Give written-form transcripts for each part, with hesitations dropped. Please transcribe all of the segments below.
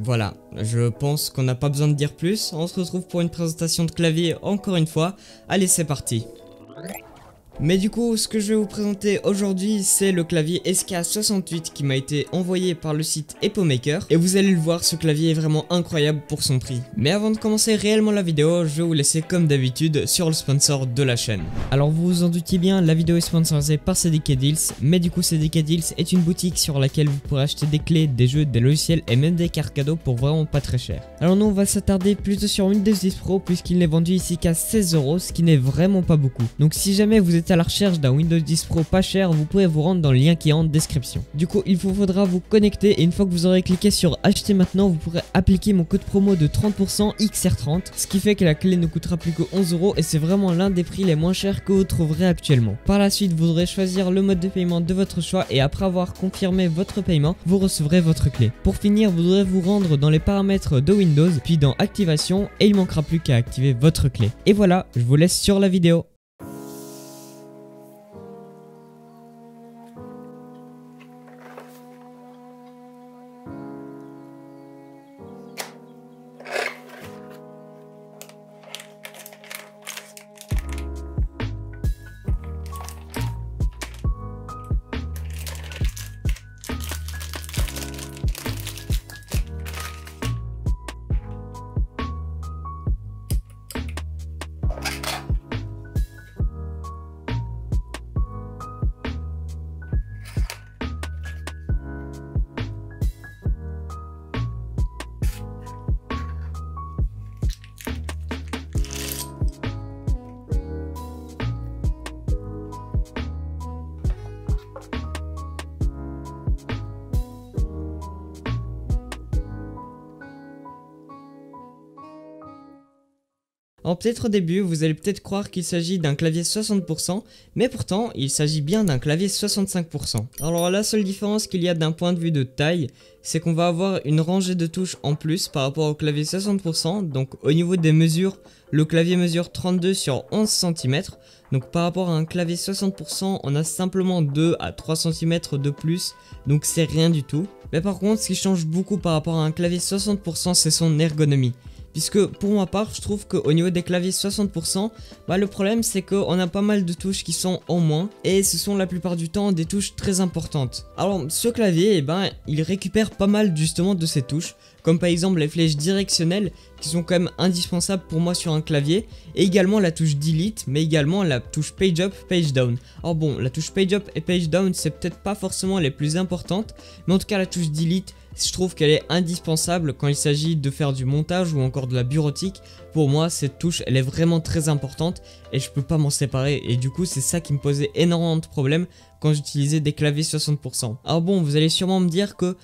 Voilà, je pense qu'on n'a pas besoin de dire plus, on se retrouve pour une présentation de clavier encore une fois, allez c'est parti. Mais du coup, ce que je vais vous présenter aujourd'hui, c'est le clavier SK68 qui m'a été envoyé par le site EpoMaker. Et vous allez le voir, ce clavier est vraiment incroyable pour son prix. Mais avant de commencer réellement la vidéo, je vais vous laisser comme d'habitude sur le sponsor de la chaîne. Alors vous vous en doutiez bien, la vidéo est sponsorisée par CDK Deals. Mais du coup, CDK Deals est une boutique sur laquelle vous pourrez acheter des clés, des jeux, des logiciels et même des cartes cadeaux pour vraiment pas très cher. Alors nous, on va s'attarder plutôt sur Windows 10 Pro puisqu'il n'est vendu ici qu'à 16 €, ce qui n'est vraiment pas beaucoup. Donc si jamais vous êtes à la recherche d'un Windows 10 Pro pas cher, vous pouvez vous rendre dans le lien qui est en description. Du coup, il vous faudra vous connecter et une fois que vous aurez cliqué sur acheter maintenant, vous pourrez appliquer mon code promo de 30% XR30, ce qui fait que la clé ne coûtera plus que 11 € et c'est vraiment l'un des prix les moins chers que vous trouverez actuellement. Par la suite, vous devrez choisir le mode de paiement de votre choix et après avoir confirmé votre paiement, vous recevrez votre clé. Pour finir, vous devrez vous rendre dans les paramètres de Windows, puis dans activation et il manquera plus qu'à activer votre clé. Et voilà, je vous laisse sur la vidéo. Alors peut-être au début, vous allez peut-être croire qu'il s'agit d'un clavier 60%, mais pourtant, il s'agit bien d'un clavier 65%. Alors la seule différence qu'il y a d'un point de vue de taille, c'est qu'on va avoir une rangée de touches en plus par rapport au clavier 60%, donc au niveau des mesures, le clavier mesure 32 sur 11 cm, donc par rapport à un clavier 60%, on a simplement 2 à 3 cm de plus, donc c'est rien du tout. Mais par contre, ce qui change beaucoup par rapport à un clavier 60%, c'est son ergonomie. Puisque pour ma part, je trouve qu'au niveau des claviers 60%, le problème c'est qu'on a pas mal de touches qui sont en moins et ce sont la plupart du temps des touches très importantes. Alors ce clavier, il récupère pas mal justement de ces touches, comme par exemple les flèches directionnelles qui sont quand même indispensables pour moi sur un clavier, et également la touche delete, mais également la touche page up, page down. Alors bon, la touche page up et page down c'est peut-être pas forcément les plus importantes, mais en tout cas la touche delete, je trouve qu'elle est indispensable quand il s'agit de faire du montage ou encore de la bureautique. Pour moi, cette touche, elle est vraiment très importante et je peux pas m'en séparer. Et du coup, c'est ça qui me posait énormément de problèmes quand j'utilisais des claviers 60%. Alors bon, vous allez sûrement me dire que,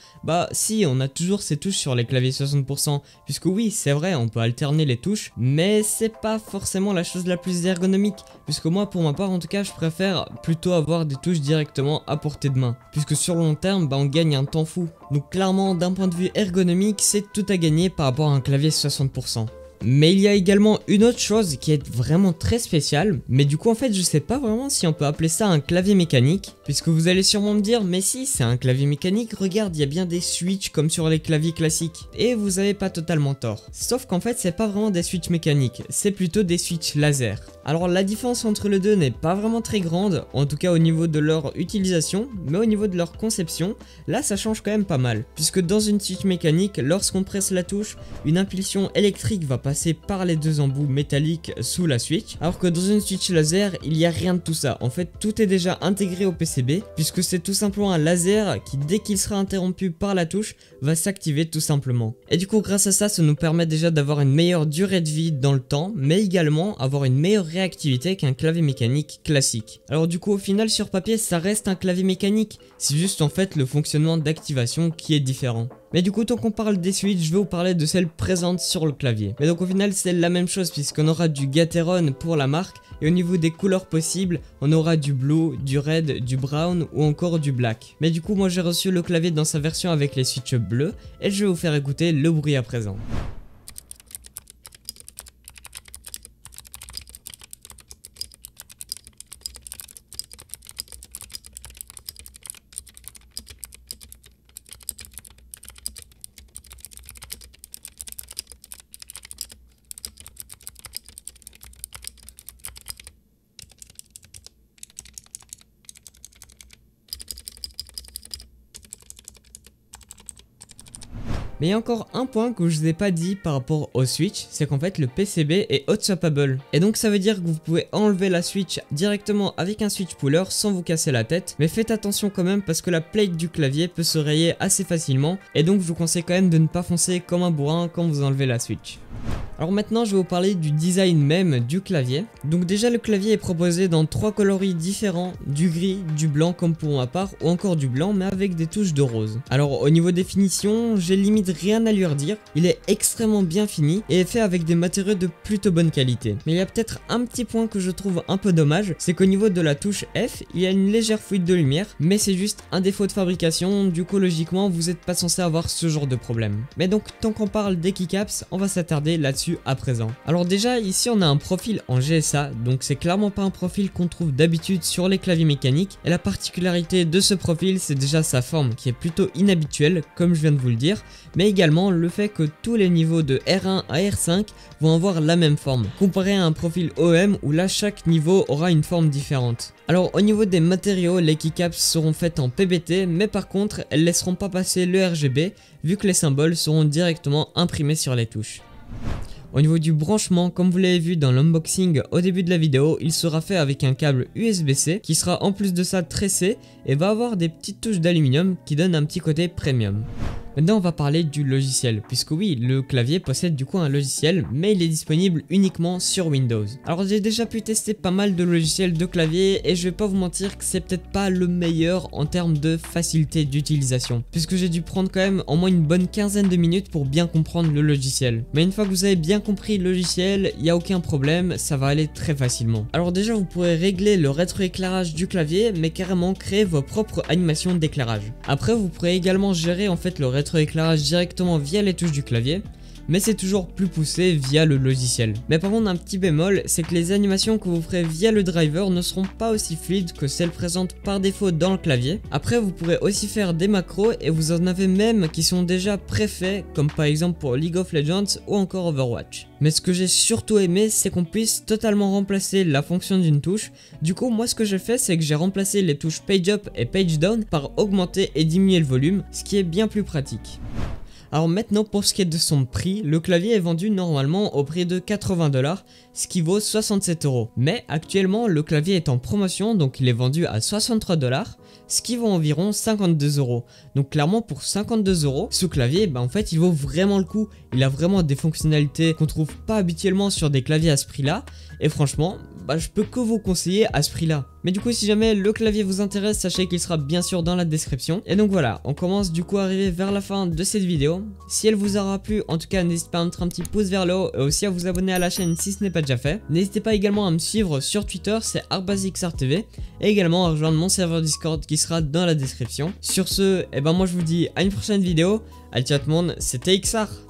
si, on a toujours ces touches sur les claviers 60%, puisque oui, c'est vrai, on peut alterner les touches, mais c'est pas forcément la chose la plus ergonomique, puisque moi, pour ma part, en tout cas, je préfère plutôt avoir des touches directement à portée de main, puisque sur le long terme, on gagne un temps fou. Donc clairement, d'un point de vue ergonomique, c'est tout à gagner par rapport à un clavier 60%. Mais il y a également une autre chose qui est vraiment très spéciale, mais du coup en fait je sais pas vraiment si on peut appeler ça un clavier mécanique, puisque vous allez sûrement me dire mais si c'est un clavier mécanique, regarde il y a bien des switches comme sur les claviers classiques, et vous avez pas totalement tort. Sauf qu'en fait c'est pas vraiment des switches mécaniques, c'est plutôt des switches laser. Alors la différence entre les deux n'est pas vraiment très grande, en tout cas au niveau de leur utilisation, mais au niveau de leur conception, là ça change quand même pas mal, puisque dans une switch mécanique, lorsqu'on presse la touche, une impulsion électrique va passer par les deux embouts métalliques sous la switch, alors que dans une switch laser, il n'y a rien de tout ça. En fait, tout est déjà intégré au PCB, puisque c'est tout simplement un laser qui, dès qu'il sera interrompu par la touche, va s'activer tout simplement. Et du coup, grâce à ça, ça nous permet déjà d'avoir une meilleure durée de vie dans le temps, mais également avoir une meilleure réactivité qu'un clavier mécanique classique. Alors du coup, au final, sur papier, ça reste un clavier mécanique, c'est juste en fait le fonctionnement d'activation qui est différent. Mais du coup, tant qu'on parle des switches, je vais vous parler de celles présentes sur le clavier. Mais donc au final, c'est la même chose puisqu'on aura du Gateron pour la marque, et au niveau des couleurs possibles, on aura du blue, du red, du brown ou encore du black. Mais du coup, moi j'ai reçu le clavier dans sa version avec les switches bleus, et je vais vous faire écouter le bruit à présent. Mais il y a encore un point que je vous ai pas dit par rapport au Switch, c'est qu'en fait le PCB est hot swappable. Et donc ça veut dire que vous pouvez enlever la Switch directement avec un switch puller sans vous casser la tête. Mais faites attention quand même parce que la plate du clavier peut se rayer assez facilement. Et donc je vous conseille quand même de ne pas foncer comme un bourrin quand vous enlevez la Switch. Alors maintenant je vais vous parler du design même du clavier. Donc déjà le clavier est proposé dans 3 coloris différents, du gris, du blanc comme pour ma part ou encore du blanc mais avec des touches de rose. Alors au niveau définition, j'ai limite rien à lui redire, il est extrêmement bien fini et est fait avec des matériaux de plutôt bonne qualité. Mais il y a peut-être un petit point que je trouve un peu dommage, c'est qu'au niveau de la touche F, il y a une légère fuite de lumière, mais c'est juste un défaut de fabrication, du coup logiquement vous n'êtes pas censé avoir ce genre de problème. Mais donc tant qu'on parle des keycaps, on va s'attarder là-dessus à présent. Alors déjà ici on a un profil en GSA, donc c'est clairement pas un profil qu'on trouve d'habitude sur les claviers mécaniques, et la particularité de ce profil c'est déjà sa forme qui est plutôt inhabituelle comme je viens de vous le dire, mais également le fait que tous les niveaux de R1 à R5 vont avoir la même forme, comparé à un profil OEM où là chaque niveau aura une forme différente. Alors au niveau des matériaux, les keycaps seront faites en PBT, mais par contre elles laisseront pas passer le RGB vu que les symboles seront directement imprimés sur les touches. Au niveau du branchement, comme vous l'avez vu dans l'unboxing au début de la vidéo, il sera fait avec un câble USB-C qui sera en plus de ça tressé et va avoir des petites touches d'aluminium qui donnent un petit côté premium. Maintenant on va parler du logiciel, puisque oui, le clavier possède du coup un logiciel, mais il est disponible uniquement sur Windows. Alors j'ai déjà pu tester pas mal de logiciels de clavier et je vais pas vous mentir que c'est peut-être pas le meilleur en termes de facilité d'utilisation, puisque j'ai dû prendre quand même au moins une bonne quinzaine de minutes pour bien comprendre le logiciel. Mais une fois que vous avez bien compris le logiciel, il n'y a aucun problème, ça va aller très facilement. Alors déjà vous pourrez régler le rétroéclairage du clavier, mais carrément créer vos propres animations d'éclairage. Après vous pourrez également gérer en fait le rétroéclairage directement via les touches du clavier, mais c'est toujours plus poussé via le logiciel. Mais par contre un petit bémol, c'est que les animations que vous ferez via le driver ne seront pas aussi fluides que celles présentes par défaut dans le clavier. Après vous pourrez aussi faire des macros et vous en avez même qui sont déjà préfaits, comme par exemple pour League of Legends ou encore Overwatch. Mais ce que j'ai surtout aimé, c'est qu'on puisse totalement remplacer la fonction d'une touche. Du coup moi ce que j'ai fait, c'est que j'ai remplacé les touches page up et page down par augmenter et diminuer le volume, ce qui est bien plus pratique. Alors maintenant pour ce qui est de son prix, le clavier est vendu normalement au prix de 80 $, ce qui vaut 67 €. Mais actuellement le clavier est en promotion, donc il est vendu à 63 $, ce qui vaut environ 52 €. Donc clairement pour 52 €, ce clavier en fait il vaut vraiment le coup. Il a vraiment des fonctionnalités qu'on trouve pas habituellement sur des claviers à ce prix là. Et franchement, je peux que vous conseiller à ce prix là. Mais du coup si jamais le clavier vous intéresse, sachez qu'il sera bien sûr dans la description. Et donc voilà, on commence du coup à arriver vers la fin de cette vidéo. Si elle vous aura plu, en tout cas n'hésitez pas à mettre un petit pouce vers le haut et aussi à vous abonner à la chaîne si ce n'est pas déjà fait. N'hésitez pas également à me suivre sur Twitter, c'est @xrtv, et également à rejoindre mon serveur Discord qui sera dans la description. Sur ce, moi je vous dis à une prochaine vidéo. Allez ciao tout le monde, c'était XR.